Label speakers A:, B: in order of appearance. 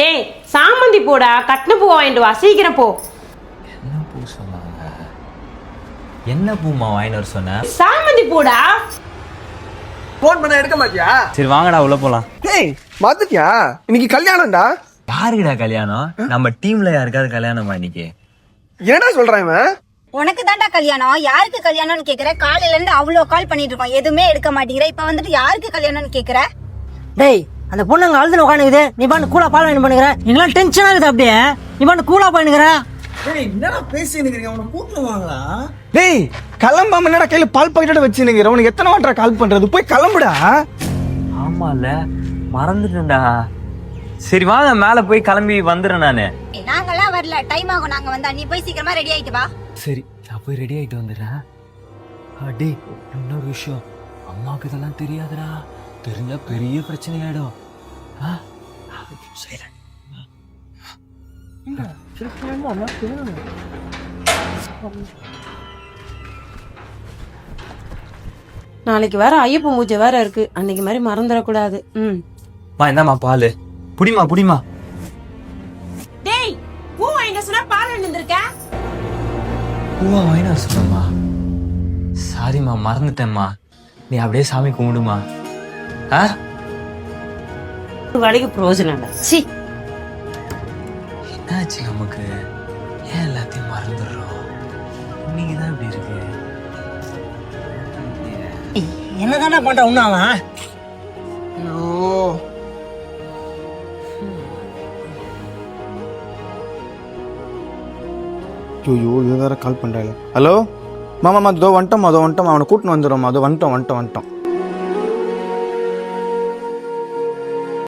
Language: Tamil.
A: டேய் சாமந்தி பூடா, கட்டின பூ வாங்கிட்டு வா, சீக்கிரம் போ.
B: என்ன பூ சொன்னாங்க? என்ன பூமா வாங்கிட்டு வர சொன்ன?
A: சாமந்தி பூடா.
C: போன் பண்ண எடுக்க மாட்டியா?
B: சரி வாங்கடா உள்ள போலாம்.
C: டேய் மாத்துட்டியா? இன்னைக்கு கல்யாணம்டா.
B: யாருக்குடா கல்யாணம்? நம்ம டீம்ல யாருக்காவது கல்யாணமா இன்னைக்கு?
C: என்னடா சொல்றான் இவன்?
D: உனக்கு தான்டா கல்யாணம். யாருக்கு கல்யாணம்னு கேக்குற? காலையில இருந்து அவ்வளோ கால் பண்ணிட்டு இருக்கோம், எதுவுமே எடுக்க மாட்டேங்கிற. இப்ப வந்துட்டு யாருக்கு கல்யாணம்னு கேக்குற?
E: டேய் அந்த பொண்ணுங்க அழுதுன்னு உட்காந்துக்குது, நீ பாட்டு கூலா பால் வாங்கி பண்ணுகிற. நீங்களாம் டென்ஷனா இருக்குது அப்படியே, நீ பாட்டு கூலா பண்ணுகிற.
C: டேய் என்னடா பேசினுக்கிறீங்க? அவனை கூட்டிட்டு வாங்களா? டேய் கிளம்பாம என்னடா கையில பால் பாக்கெட்டோட வச்சுனுங்கிற? உனக்கு எத்தனை வாட்டரா கால் பண்றது? போய் கிளம்புடா.
B: ஆமால மறந்துட்டேன்டா. சரி வாங்க மேல போய் கிளம்பி வந்துடுறேன் நானு.
D: நாங்கெல்லாம் வரல, டைம் ஆகும். நாங்க வந்தா நீ போய் சீக்கிரமா ரெடி ஆயிட்டு வா.
B: சரி நான் போய் ரெடி ஆயிட்டு வந்துடுறேன். அடே இன்னொரு விஷயம், அம்மாவுக்கு இதெல்லாம் தெரியாதுடா. தெரிஞ்சா பெரிய பிரச்சனை ஆயிடும்.
A: நாளைக்கு வேற ஐயப்ப பூஜை வேற இருக்கு, அன்னைக்கு மாதிரி மறந்துடக்கூடாது.
B: மா இந்தாம்மா பால். புடிமா புடிமா.
A: டேய் பூ வாங்கிட்டு சொன்னா பால் வாங்கிட்டு
B: பூவா வாங்கினா சொன்னம்மா. சாரிம்மா மறந்துட்டேம்மா. நீ அப்படியே சாமி கும்பிடுமா.
A: ஒரு வேலைக்கு பிரயோஜனம் இல்லை. சி
B: என்னாச்சு நமக்கு? ஏன் எல்லாத்தையும் மறந்துடுறோம்? இன்னைக்குதான் இப்படி இருக்கு.
E: என்னதானே பண்ற உன்ன அவன்?
C: ஐயோ ஐயோ இது வேற கால் பண்றாங்க. ஹலோ மாமா, அதோ வந்துட்டோம், அவனை கூட்டின்னு வந்துடுறோம். அதோ வந்துட்டோம்.